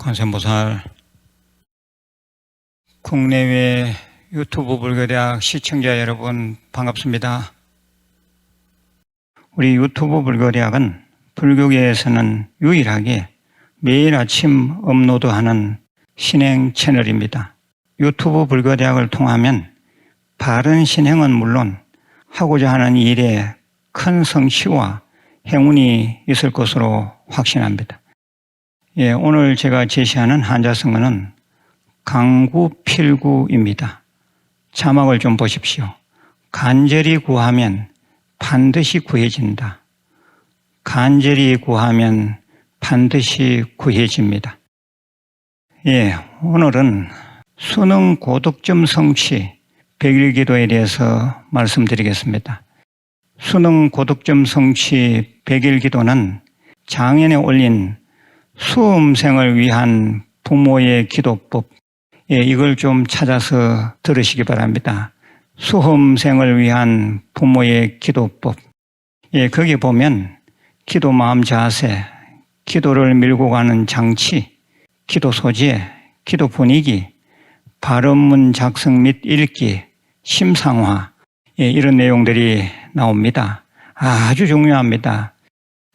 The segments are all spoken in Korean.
관세음보살, 국내외 유튜브 불교대학 시청자 여러분 반갑습니다. 우리 유튜브 불교대학은 불교계에서는 유일하게 매일 아침 업로드하는 신행 채널입니다. 유튜브 불교대학을 통하면 바른 신행은 물론 하고자 하는 일에 큰 성취와 행운이 있을 것으로 확신합니다. 오늘 제가 제시하는 한자성어는 강구필구입니다. 자막을 좀 보십시오. 간절히 구하면 반드시 구해진다. 간절히 구하면 반드시 구해집니다. 오늘은 수능 고득점 성취 100일 기도에 대해서 말씀드리겠습니다. 수능 고득점 성취 100일 기도는 장연에 올린 수험생을 위한 부모의 기도법, 이걸 좀 찾아서 들으시기 바랍니다. 수험생을 위한 부모의 기도법. 거기 보면 기도 마음 자세, 기도를 밀고 가는 장치, 기도 소재, 기도 분위기, 발언문 작성 및 읽기, 심상화, 이런 내용들이 나옵니다. 아주 중요합니다.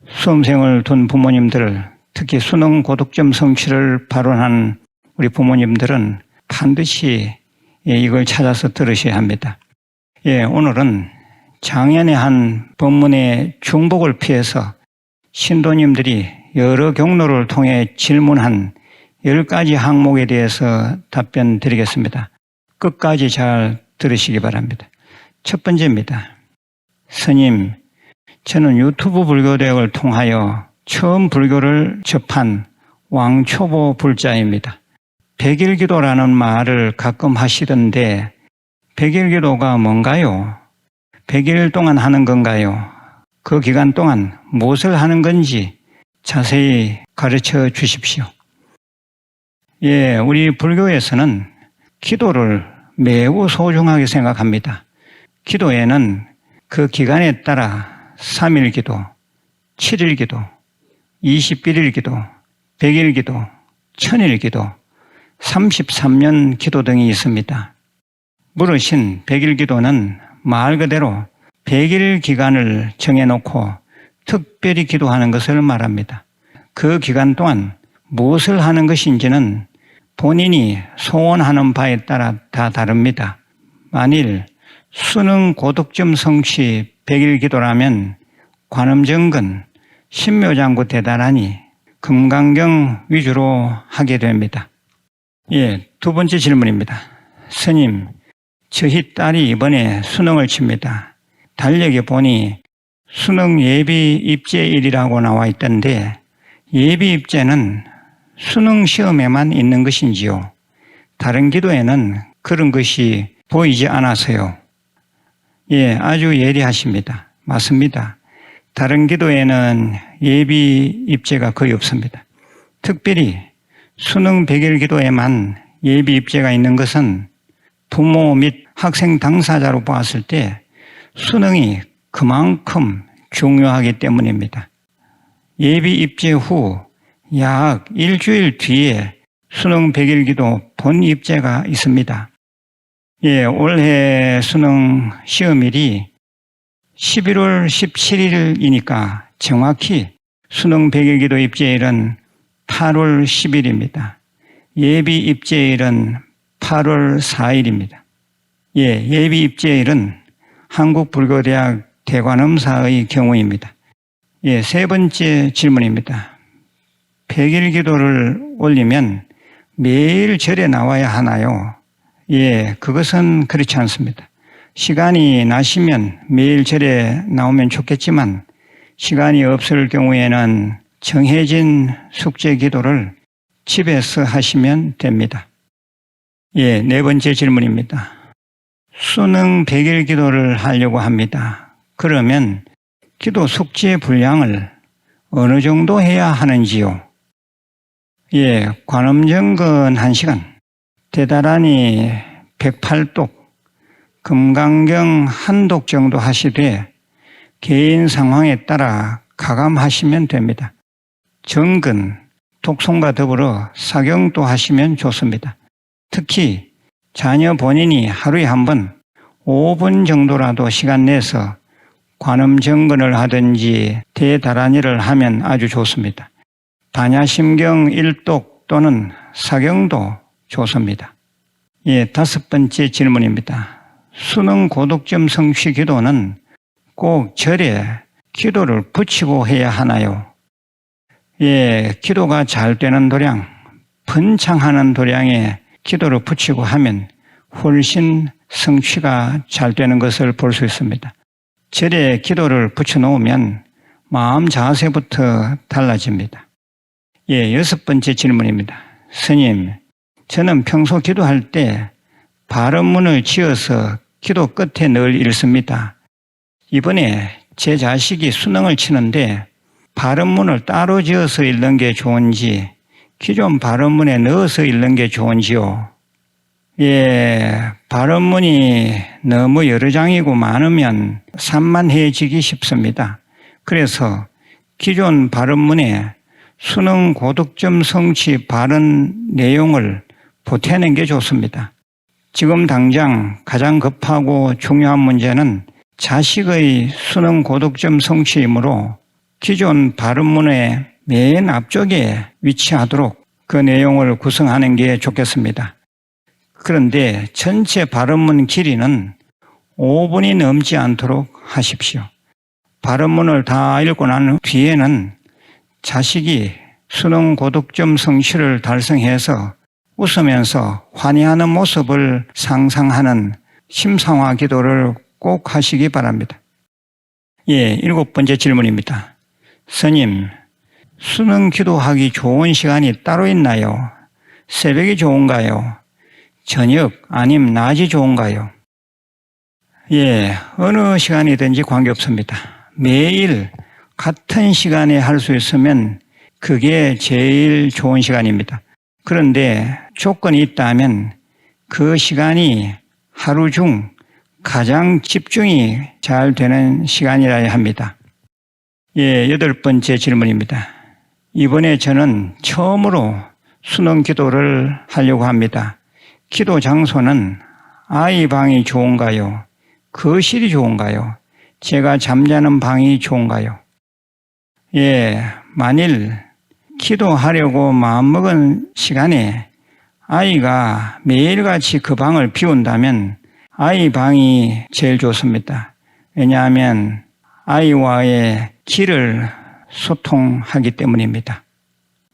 수험생을 둔 부모님들, 특히 수능 고득점 성취를 발언한 우리 부모님들은 반드시 이걸 찾아서 들으셔야 합니다. 오늘은 장연의 한 법문의 중복을 피해서 신도님들이 여러 경로를 통해 질문한 10가지 항목에 대해서 답변 드리겠습니다. 끝까지 잘 들으시기 바랍니다. 첫 번째입니다. 스님, 저는 유튜브 불교대학을 통하여 처음 불교를 접한 왕초보 불자입니다. 100일 기도라는 말을 가끔 하시던데 100일 기도가 뭔가요? 100일 동안 하는 건가요? 그 기간 동안 무엇을 하는 건지 자세히 가르쳐 주십시오. 우리 불교에서는 기도를 매우 소중하게 생각합니다. 기도에는 그 기간에 따라 3일 기도, 7일 기도, 21일 기도, 100일 기도, 1000일 기도, 33년 기도 등이 있습니다. 물으신 100일 기도는 말 그대로 100일 기간을 정해놓고 특별히 기도하는 것을 말합니다. 그 기간 동안 무엇을 하는 것인지는 본인이 소원하는 바에 따라 다 다릅니다. 만일 수능 고득점 성취 100일 기도라면 관음정근, 신묘장구 대단하니 금강경 위주로 하게 됩니다. 두 번째 질문입니다. 스님, 저희 딸이 이번에 수능을 칩니다. 달력에 보니 수능 예비 입제일이라고 나와 있던데 예비 입제는 수능 시험에만 있는 것인지요? 다른 기도에는 그런 것이 보이지 않아서요. 아주 예리하십니다. 맞습니다. 다른 기도에는 예비 입제가 거의 없습니다. 특별히 수능 100일 기도에만 예비 입제가 있는 것은 부모 및 학생 당사자로 보았을 때 수능이 그만큼 중요하기 때문입니다. 예비 입제 후 약 일주일 뒤에 수능 100일 기도 본 입제가 있습니다. 올해 수능 시험일이 11월 17일이니까 정확히 수능 100일 기도 입제일은 8월 10일입니다. 예비 입제일은 8월 4일입니다. 예비 입제일은 한국불교대학 대관음사의 경우입니다. 세 번째 질문입니다. 100일 기도를 올리면 매일 절에 나와야 하나요? 그것은 그렇지 않습니다. 시간이 나시면 매일 절에 나오면 좋겠지만 시간이 없을 경우에는 정해진 숙제 기도를 집에서 하시면 됩니다. 네 번째 질문입니다. 수능 100일 기도를 하려고 합니다. 그러면 기도 숙제 분량을 어느 정도 해야 하는지요? 관음정근 1시간, 대다라니 108독, 금강경 1독 정도 하시되 개인 상황에 따라 가감하시면 됩니다. 정근, 독송과 더불어 사경도 하시면 좋습니다. 특히 자녀 본인이 하루에 한 번 5분 정도라도 시간 내서 관음 정근을 하든지 대다란이를 하면 아주 좋습니다. 반야심경 1독 또는 사경도 좋습니다. 예, 5번째 질문입니다. 수능 고독점 성취 기도는 꼭 절에 기도를 붙이고 해야 하나요? 예, 기도가 잘 되는 도량, 번창하는 도량에 기도를 붙이고 하면 훨씬 성취가 잘 되는 것을 볼 수 있습니다. 절에 기도를 붙여놓으면 마음 자세부터 달라집니다. 예, 6번째 질문입니다. 스님, 저는 평소 기도할 때 발음문을 지어서 기도 끝에 늘 읽습니다. 이번에 제 자식이 수능을 치는데 발음문을 따로 지어서 읽는 게 좋은지 기존 발음문에 넣어서 읽는 게 좋은지요? 예, 발음문이 너무 여러 장이고 많으면 산만해지기 쉽습니다. 그래서 기존 발음문에 수능 고득점 성취 발언 내용을 보태는 게 좋습니다. 지금 당장 가장 급하고 중요한 문제는 자식의 수능 고득점 성취이므로 기존 발음문의 맨 앞쪽에 위치하도록 그 내용을 구성하는 게 좋겠습니다. 그런데 전체 발음문 길이는 5분이 넘지 않도록 하십시오. 발음문을 다 읽고 난 뒤에는 자식이 수능 고득점 성취를 달성해서 웃으면서 환희하는 모습을 상상하는 심상화 기도를 꼭 하시기 바랍니다. 예, 7번째 질문입니다. 스님, 수능 기도하기 좋은 시간이 따로 있나요? 새벽이 좋은가요? 저녁 아님 낮이 좋은가요? 예, 어느 시간이든지 관계없습니다. 매일 같은 시간에 할 수 있으면 그게 제일 좋은 시간입니다. 그런데 조건이 있다면 그 시간이 하루 중 가장 집중이 잘 되는 시간이라야 합니다. 예, 8번째 질문입니다. 이번에 저는 처음으로 수능 기도를 하려고 합니다. 기도 장소는 아이 방이 좋은가요? 거실이 좋은가요? 제가 잠자는 방이 좋은가요? 예, 만일 기도하려고 마음먹은 시간에 아이가 매일같이 그 방을 비운다면 아이 방이 제일 좋습니다. 왜냐하면 아이와의 길을 소통하기 때문입니다.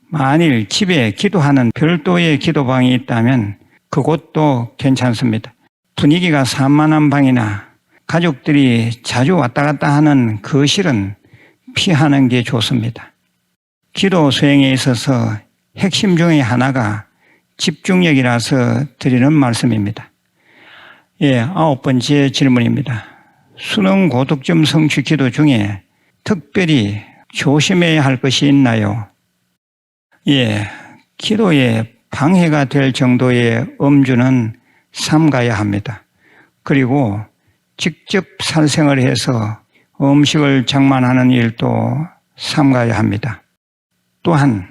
만일 집에 기도하는 별도의 기도방이 있다면 그곳도 괜찮습니다. 분위기가 산만한 방이나 가족들이 자주 왔다 갔다 하는 거실은 피하는 게 좋습니다. 기도 수행에 있어서 핵심 중에 하나가 집중력이라서 드리는 말씀입니다. 예, 9번째 질문입니다. 수능 고득점 성취 기도 중에 특별히 조심해야 할 것이 있나요? 예, 기도에 방해가 될 정도의 음주는 삼가야 합니다. 그리고 직접 살생을 해서 음식을 장만하는 일도 삼가야 합니다. 또한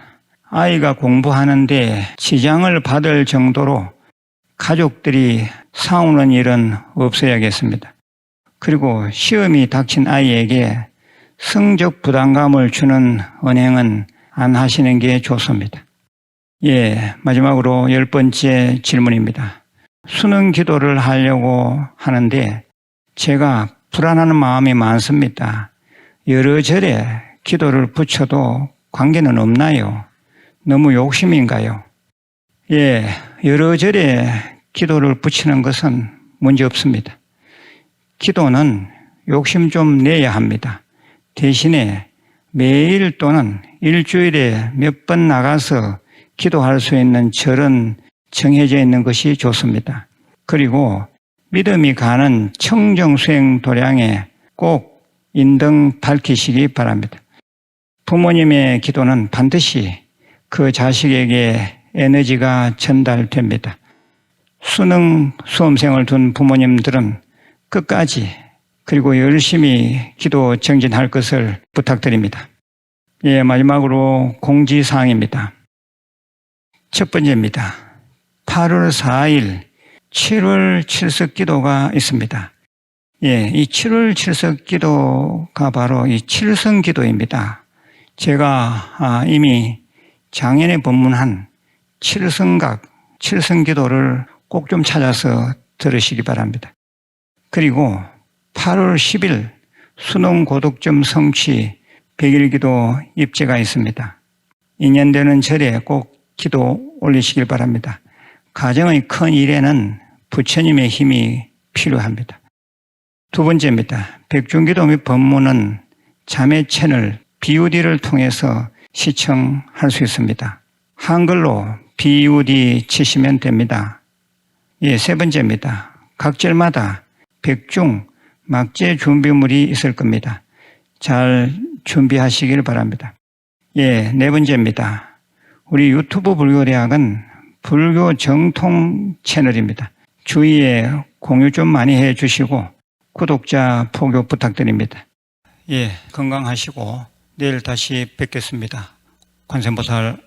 아이가 공부하는데 지장을 받을 정도로 가족들이 싸우는 일은 없어야겠습니다. 그리고 시험이 닥친 아이에게 성적 부담감을 주는 언행은 안 하시는 게 좋습니다. 예, 마지막으로 10번째 질문입니다. 수능 기도를 하려고 하는데 제가 불안하는 마음이 많습니다. 여러 절에 기도를 붙여도 관계는 없나요? 너무 욕심인가요? 예, 여러 절에 기도를 붙이는 것은 문제 없습니다. 기도는 욕심 좀 내야 합니다. 대신에 매일 또는 일주일에 몇 번 나가서 기도할 수 있는 절은 정해져 있는 것이 좋습니다. 그리고 믿음이 가는 청정수행 도량에 꼭 인등 밝히시기 바랍니다. 부모님의 기도는 반드시 그 자식에게 에너지가 전달됩니다. 수능 수험생을 둔 부모님들은 끝까지 그리고 열심히 기도 정진할 것을 부탁드립니다. 예, 마지막으로 공지사항입니다. 첫 번째입니다. 8월 4일 7월 칠석기도가 있습니다. 예, 이 7월 칠석기도가 바로 이 칠성기도입니다. 제가 이미 작년에 법문한 칠성각, 칠성기도를 꼭 좀 찾아서 들으시기 바랍니다. 그리고 8월 10일 수능고득점 성취 100일기도 입제가 있습니다. 인연되는 절에 꼭 기도 올리시길 바랍니다. 가정의 큰 일에는 부처님의 힘이 필요합니다. 두 번째입니다. 백중기도 및 법문은 자매 채널 BUD를 통해서 시청할 수 있습니다. 한글로 BUD 치시면 됩니다. 예, 세 번째입니다. 각 절마다 백중 막제 준비물이 있을 겁니다. 잘 준비하시길 바랍니다. 예, 네 번째입니다. 우리 유튜브 불교대학은 불교 정통 채널입니다. 주위에 공유 좀 많이 해 주시고 구독자 포교 부탁드립니다. 예, 건강하시고 내일 다시 뵙겠습니다. 관세음보살